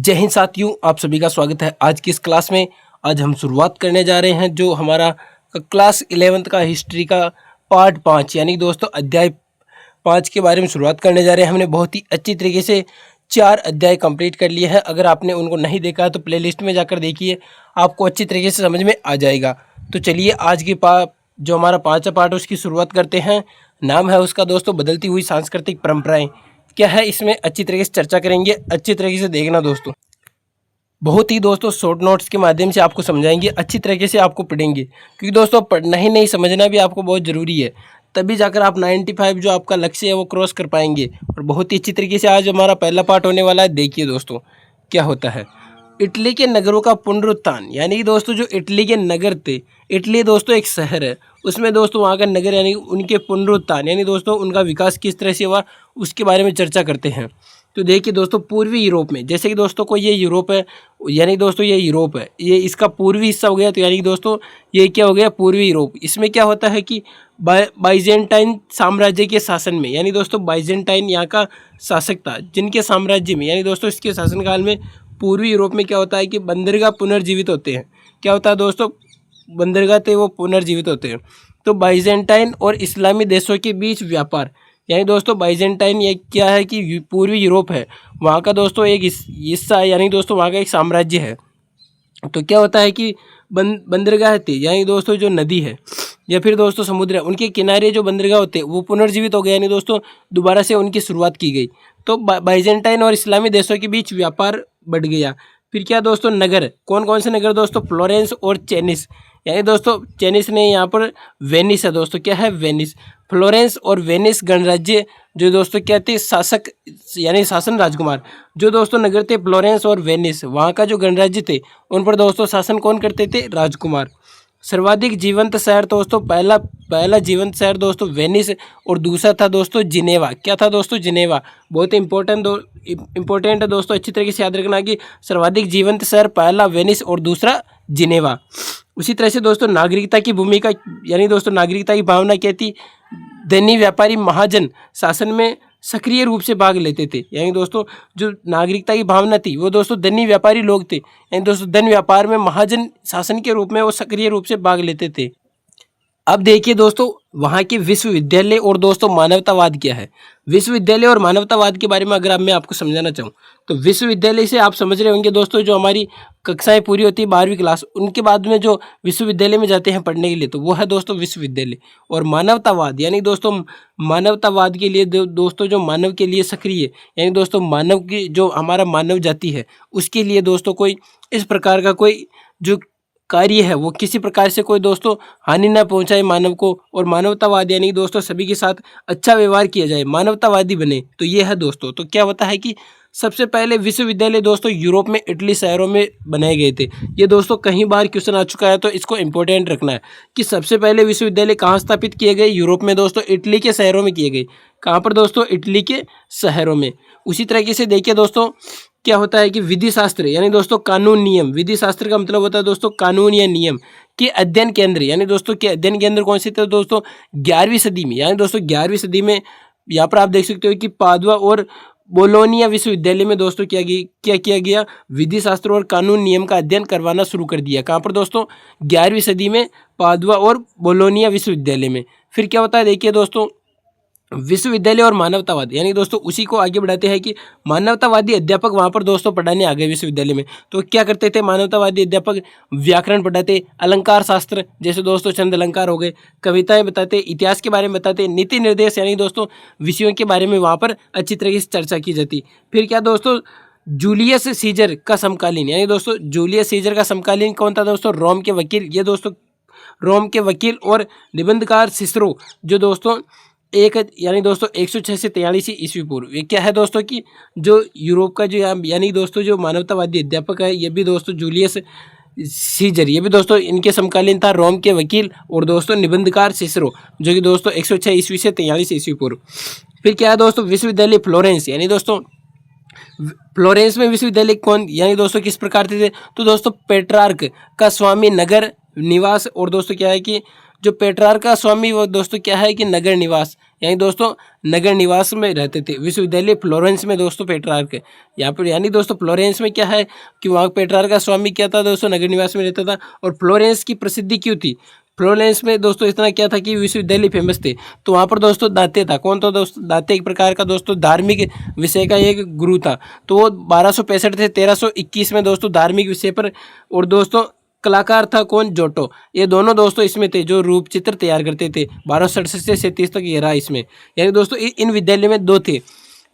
जय हिंद साथियों, आप सभी का स्वागत है आज की इस क्लास में। आज हम शुरुआत करने जा रहे हैं जो हमारा क्लास 11th का हिस्ट्री का पार्ट 5 यानी दोस्तों अध्याय 5 के बारे में शुरुआत करने जा रहे हैं। हमने बहुत ही अच्छी तरीके से 4 अध्याय कंप्लीट कर लिए हैं। अगर आपने उनको नहीं देखा है तो प्लेलिस्ट में जाकर देखिए, आपको अच्छी तरीके से समझ में आ जाएगा। तो चलिए आज की जो हमारा 5वां पार्ट उसकी शुरुआत करते हैं। नाम है उसका दोस्तों बदलती हुई सांस्कृतिक परंपराएं। क्या है इसमें अच्छी तरीके से चर्चा करेंगे, अच्छी तरीके से देखना दोस्तों। बहुत ही दोस्तों शॉर्ट नोट्स के माध्यम से आपको समझाएंगे, अच्छी तरीके से आपको पढ़ेंगे, क्योंकि दोस्तों पढ़ना ही नहीं समझना भी आपको बहुत ज़रूरी है। तभी जाकर आप 95 जो आपका लक्ष्य है वो क्रॉस कर पाएंगे। और बहुत ही अच्छी तरीके से आज हमारा पहला पार्ट होने वाला है। देखिए दोस्तों क्या होता है। इटली के नगरों का पुनरुत्थान, यानी दोस्तों जो इटली के नगर थे, इटली दोस्तों एक शहर है, उसमें दोस्तों वहाँ का नगर यानी उनके पुनरुत्थान यानी दोस्तों उनका विकास किस तरह से हुआ उसके बारे में चर्चा करते हैं। तो देखिए दोस्तों पूर्वी यूरोप में, जैसे कि दोस्तों को ये यूरोप है, यानी दोस्तों ये यूरोप है, ये इसका पूर्वी हिस्सा हो गया। तो यानी कि दोस्तों ये क्या हो गया, पूर्वी यूरोप। इसमें क्या होता है कि बाइजेंटाइन साम्राज्य के शासन में, यानी दोस्तों बाइजेंटाइन यहाँ का शासक था, जिनके साम्राज्य में यानी दोस्तों इसके शासनकाल में पूर्वी यूरोप में क्या होता है कि बंदरगाह पुनर्जीवित होते हैं। क्या होता है दोस्तों, बंदरगाह थे वो पुनर्जीवित होते हैं। तो बाइजेंटाइन और इस्लामी देशों के बीच व्यापार, यानी दोस्तों बाइजेंटाइन ये क्या है कि पूर्वी यूरोप है, वहाँ का दोस्तों एक हिस्सा है, यानी दोस्तों वहाँ का एक साम्राज्य है। तो क्या होता है कि बंदरगाह थे, यानी दोस्तों जो नदी है या फिर दोस्तों समुद्र है, उनके किनारे जो बंदरगाह होते हैं वो पुनर्जीवित हो गए, यानी दोस्तों दोबारा से उनकी शुरुआत की गई। तो बाइजेंटाइन और इस्लामी देशों के बीच व्यापार बढ़ गया। फिर क्या दोस्तों, नगर, कौन कौन से नगर दोस्तों, फ्लोरेंस और चेनिस, यानी दोस्तों चेनिस ने यहाँ पर वेनिस है दोस्तों, क्या है वेनिस। फ्लोरेंस और वेनिस गणराज्य जो दोस्तों क्या थे, शासक यानी शासन राजकुमार। जो दोस्तों नगर थे फ्लोरेंस और वेनिस, वहाँ का जो गणराज्य थे उन पर दोस्तों शासन कौन करते थे, राजकुमार। सर्वाधिक जीवंत शहर दोस्तों, पहला जीवंत शहर दोस्तों वेनिस और दूसरा था दोस्तों जिनेवा। क्या था दोस्तों, जिनेवा। बहुत ही इंपॉर्टेंट है दोस्तों, अच्छी तरीके से याद रखना कि सर्वाधिक जीवंत शहर पहला वेनिस और दूसरा जिनेवा। उसी तरह से दोस्तों नागरिकता की भूमिका, यानी दोस्तों नागरिकता की भावना क्या थी, धनी व्यापारी महाजन शासन में सक्रिय रूप से भाग लेते थे। यानी दोस्तों जो नागरिकता की भावना थी वो दोस्तों धनी व्यापारी लोग थे, यानी दोस्तों धन व्यापार में महाजन शासन के रूप में वो सक्रिय रूप से भाग लेते थे। अब देखिए दोस्तों वहाँ के विश्वविद्यालय और दोस्तों मानवतावाद क्या है। विश्वविद्यालय और मानवतावाद के बारे में अगर मैं आपको समझाना चाहूँ तो विश्वविद्यालय से आप समझ रहे होंगे दोस्तों जो हमारी कक्षाएं पूरी होती है 12वीं क्लास, उनके बाद में जो विश्वविद्यालय में जाते हैं पढ़ने के लिए, तो वो है दोस्तों विश्वविद्यालय। और मानवतावाद यानी दोस्तों मानवतावाद के लिए दोस्तों जो मानव के लिए सक्रिय, यानी दोस्तों मानव की जो हमारा मानव जाति है उसके लिए दोस्तों कोई इस प्रकार का कोई जो कार्य है वो किसी प्रकार से कोई दोस्तों हानि ना पहुंचाए मानव को। और मानवतावाद यानी दोस्तों सभी के साथ अच्छा व्यवहार किया जाए, मानवतावादी बने, तो ये है दोस्तों। तो क्या होता है कि सबसे पहले विश्वविद्यालय दोस्तों यूरोप में इटली शहरों में बनाए गए थे। ये दोस्तों कई बार क्वेश्चन आ चुका है, तो इसको इंपॉर्टेंट रखना है कि सबसे पहले विश्वविद्यालय कहाँ स्थापित किए गए, यूरोप में दोस्तों इटली के शहरों में किए गए। कहाँ पर दोस्तों, इटली के शहरों में। उसी तरीके से देखिए दोस्तों क्या होता है कि विधि शास्त्र यानी दोस्तों कानून नियम, विधि शास्त्र का मतलब होता है दोस्तों कानून या नियम के अध्ययन केंद्र, यानी दोस्तों के अध्ययन केंद्र कौन से थे दोस्तों, 11वीं सदी में। यानी दोस्तों 11वीं सदी में यहाँ पर आप देख सकते हो कि पादुआ और बोलोनिया विश्वविद्यालय में दोस्तों क्या किया गया, विधि शास्त्र और कानून नियम का अध्ययन करवाना शुरू कर दिया। कहाँ पर दोस्तों, 11वीं सदी में पादुआ और बोलोनिया विश्वविद्यालय में। फिर क्या होता है देखिए दोस्तों विश्वविद्यालय और मानवतावाद, यानी दोस्तों उसी को आगे बढ़ाते हैं कि मानवतावादी अध्यापक वहाँ पर दोस्तों पढ़ाने आ गए विश्वविद्यालय में। तो क्या करते थे मानवतावादी अध्यापक, व्याकरण पढ़ाते, अलंकार शास्त्र जैसे दोस्तों छंद अलंकार हो गए, कविताएं बताते, इतिहास के बारे में बताते, नीति निर्देश यानी दोस्तों विषयों के बारे में वहाँ पर अच्छी तरीके से चर्चा की जाती। फिर क्या दोस्तों, जूलियस सीजर का समकालीन, यानी दोस्तों जूलियस सीजर का समकालीन कौन था दोस्तों, रोम के वकील। ये दोस्तों रोम के वकील और निबंधकार सिसरो जो दोस्तों यानी दोस्तों 106 से 43 ईस्वी पूर्व। ये क्या है दोस्तों कि जो यूरोप का जो यानी दोस्तों जो मानवतावादी अध्यापक है ये भी दोस्तों जूलियस सीजर, ये भी दोस्तों इनके समकालीन था, रोम के वकील और दोस्तों निबंधकार सिसरो जो कि दोस्तों 106 ईस्वी से 43 ईस्वी पूर्व। फिर क्या है दोस्तों विश्वविद्यालय फ्लोरेंस, यानी दोस्तों फ्लोरेंस में विश्वविद्यालय कौन, यानी दोस्तों किस प्रकार थे, तो दोस्तों पेट्रार्क का स्वामी नगर निवास। और दोस्तों क्या है कि जो पेट्रार्क का स्वामी वो दोस्तों क्या है कि नगर निवास, यानी दोस्तों नगर निवास में रहते थे। विश्वविद्यालय फ्लोरेंस में दोस्तों पेट्रार्क है यहाँ पर, यानी दोस्तों फ्लोरेंस में क्या है कि वहाँ पेट्रार्क का स्वामी क्या था दोस्तों, नगर निवास में रहता था। और फ्लोरेंस की प्रसिद्धि क्यों थी, फ्लोरेंस में दोस्तों इतना क्या था कि विश्वविद्यालय फेमस थे, तो वहाँ पर दोस्तों दाते था। कौन था दोस्तों, दाते एक प्रकार का दोस्तों धार्मिक विषय का एक गुरु था। तो वो 1265 से 1321 में दोस्तों धार्मिक विषय पर, और दोस्तों कलाकार था कौन, जोटो। ये दोनों दोस्तों इसमें थे जो रूप चित्र तैयार करते थे। 1267 से 37 तक ये रहा इसमें। यानी दोस्तों इन विद्यालय में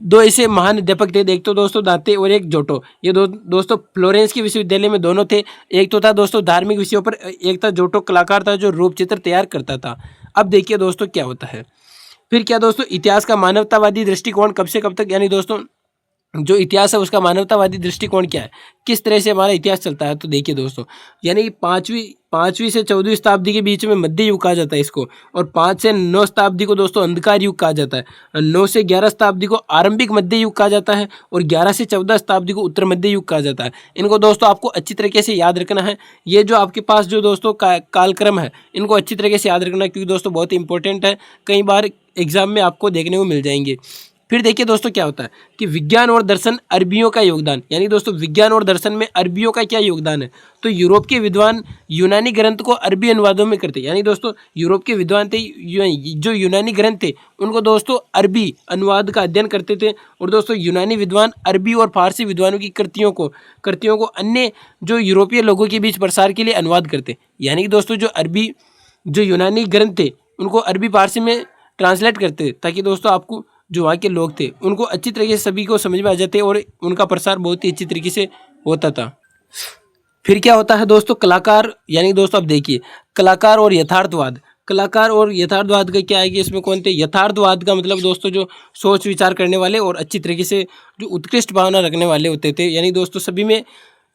दो ऐसे महान अध्यापक थे, एक तो दोस्तों दाते और एक जोटो। ये दोस्तों फ्लोरेंस के विश्वविद्यालय में दोनों थे। एक तो था दोस्तों धार्मिक विषयों पर, एक था जोटो कलाकार था जो रूप चित्र तैयार करता था। अब देखिए दोस्तों क्या होता है फिर क्या दोस्तों, इतिहास का मानवतावादी दृष्टिकोण कब से कब तक, यानी दोस्तों जो इतिहास है उसका मानवतावादी दृष्टिकोण क्या है, किस तरह से हमारा इतिहास चलता है। तो देखिए दोस्तों, यानी पाँचवीं से 14वीं शताब्दी के बीच में मध्य युग कहा जाता है इसको, और 5 से 9 शताब्दी को दोस्तों अंधकार युग कहा जाता है, 9 से 11 शताब्दी को आरंभिक मध्य युग कहा जाता है, और 11 से 14 शताब्दी को उत्तर मध्य युग कहा जाता है। इनको दोस्तों आपको अच्छी तरीके से याद रखना है। ये जो आपके पास जो दोस्तों कालक्रम है इनको अच्छी तरीके से याद रखना, क्योंकि दोस्तों बहुत इंपॉर्टेंट है, कई बार एग्जाम में आपको देखने को मिल जाएंगे। फिर देखिए दोस्तों क्या होता है कि विज्ञान और दर्शन अरबियों का योगदान, यानी दोस्तों विज्ञान और दर्शन में अरबियों का क्या योगदान है। तो यूरोप के विद्वान यूनानी ग्रंथ को अरबी अनुवादों में करते, यानी दोस्तों यूरोप के विद्वान थे जो यूनानी ग्रंथ थे उनको दोस्तों अरबी अनुवाद का अध्ययन करते थे। और दोस्तों यूनानी विद्वान अरबी और फारसी विद्वानों की कृतियों को अन्य जो यूरोपीय लोगों के बीच प्रसार के लिए अनुवाद करते, यानी कि दोस्तों जो यूनानी ग्रंथ थे उनको अरबी फारसी में ट्रांसलेट करते, ताकि दोस्तों आपको जो वहाँ के लोग थे उनको अच्छी तरीके से सभी को समझ में आ जाते और उनका प्रसार बहुत ही अच्छी तरीके से होता था। फिर क्या होता है दोस्तों, कलाकार, यानी दोस्तों अब देखिए कलाकार और यथार्थवाद। कलाकार और यथार्थवाद का क्या है कि इसमें कौन थे, यथार्थवाद का मतलब दोस्तों जो सोच विचार करने वाले और अच्छी तरीके से जो उत्कृष्ट भावना रखने वाले होते थे, यानी दोस्तों सभी में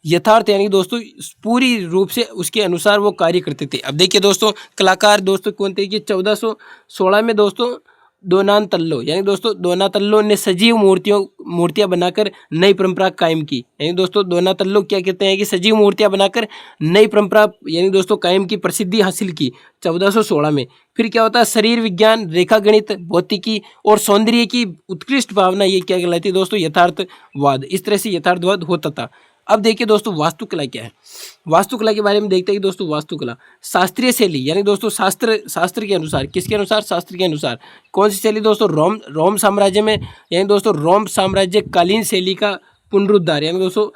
यथार्थ, यानी दोस्तों पूरी रूप से उसके अनुसार वो कार्य करते थे। अब देखिए दोस्तों कलाकार दोस्तों कौन थे कि 1416 में दोस्तों दोनातल्लो, यानी दोस्तों दोनातल्लो ने सजीव मूर्तियां बनाकर नई परंपरा कायम की। यानी दोस्तों दोनातल्लो क्या कहते हैं कि सजीव मूर्तियां बनाकर नई परंपरा यानी दोस्तों कायम की, प्रसिद्धि हासिल की 1416 में। फिर क्या होता है, शरीर विज्ञान, रेखा गणित, भौतिकी और सौंदर्य की उत्कृष्ट भावना, ये क्या कहलाती है दोस्तों, यथार्थवाद। इस तरह से यथार्थवाद होता था। अब देखिए दोस्तों वास्तुकला क्या है। वास्तुकला के बारे में देखते हैं कि दोस्तों वास्तुकला शास्त्रीय शैली, यानी दोस्तों शास्त्र के अनुसार, किसके अनुसार, शास्त्र के अनुसार। कौन सी शैली दोस्तों, रोम साम्राज्य में, यानी दोस्तों रोम साम्राज्य कालीन शैली का पुनरुद्धार, यानी दोस्तों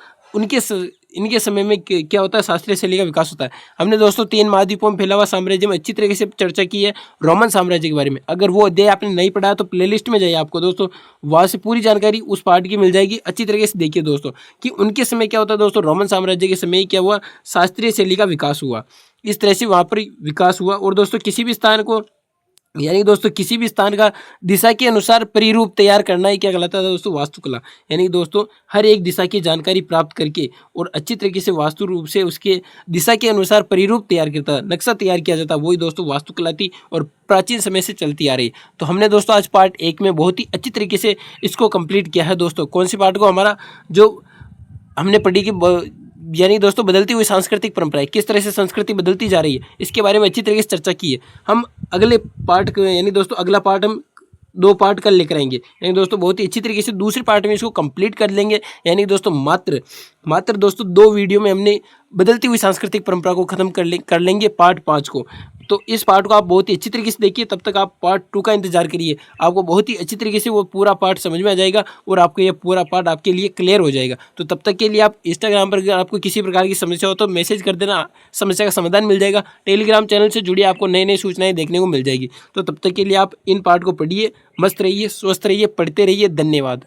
इनके समय में क्या होता है, शास्त्रीय शैली का विकास होता है। हमने दोस्तों 3 महाद्वीपों में फैला हुआ साम्राज्य में अच्छी तरीके से चर्चा की है रोमन साम्राज्य के बारे में। अगर वो अध्याय आपने नहीं पढ़ा तो प्लेलिस्ट में जाइए, आपको दोस्तों वहाँ से पूरी जानकारी उस पार्ट की मिल जाएगी। अच्छी तरीके से देखिए दोस्तों कि उनके समय क्या होता है दोस्तों, रोमन साम्राज्य के समय क्या हुआ, शास्त्रीय शैली का विकास हुआ। इस तरह से वहाँ पर विकास हुआ। और दोस्तों किसी भी स्थान को, यानी दोस्तों किसी भी स्थान का दिशा के अनुसार परिरूप तैयार करना ही क्या कहलाता है दोस्तों, वास्तुकला। यानी दोस्तों हर एक दिशा की जानकारी प्राप्त करके और अच्छी तरीके से वास्तु रूप से उसके दिशा के अनुसार परिरूप तैयार करता, नक्शा तैयार किया जाता, वही दोस्तों वास्तुकला थी और प्राचीन समय से चलती आ रही। तो हमने दोस्तों आज पार्ट 1 में बहुत ही अच्छी तरीके से इसको कंप्लीट किया है दोस्तों। कौन सी पार्ट को, हमारा जो हमने पढ़ी कि यानी दोस्तों बदलती हुई सांस्कृतिक परंपराएं, किस तरह से संस्कृति बदलती जा रही है, इसके बारे में अच्छी तरीके से चर्चा की है। हम अगले पार्ट, यानी दोस्तों अगला पार्ट हम 2 पार्ट कर लेकर आएंगे, यानी दोस्तों बहुत ही अच्छी तरीके से दूसरे पार्ट में इसको कंप्लीट कर लेंगे। यानी दोस्तों मात्र दोस्तों 2 वीडियो में हमने बदलती हुई सांस्कृतिक परंपरा को खत्म कर लेंगे पार्ट 5 को। तो इस पार्ट को आप बहुत ही अच्छी तरीके से देखिए, तब तक आप पार्ट 2 का इंतजार करिए। आपको बहुत ही अच्छी तरीके से वो पूरा पार्ट समझ में आ जाएगा और आपको ये पूरा पार्ट आपके लिए क्लियर हो जाएगा। तो तब तक के लिए आप इंस्टाग्राम पर अगर आपको किसी प्रकार की समस्या हो तो मैसेज कर देना, समस्या का समाधान मिल जाएगा। टेलीग्राम चैनल से जुड़िए, आपको नई नई सूचनाएं देखने को मिल जाएगी। तो तब तक के लिए आप इन पार्ट को पढ़िए, मस्त रहिए, स्वस्थ रहिए, पढ़ते रहिए। धन्यवाद।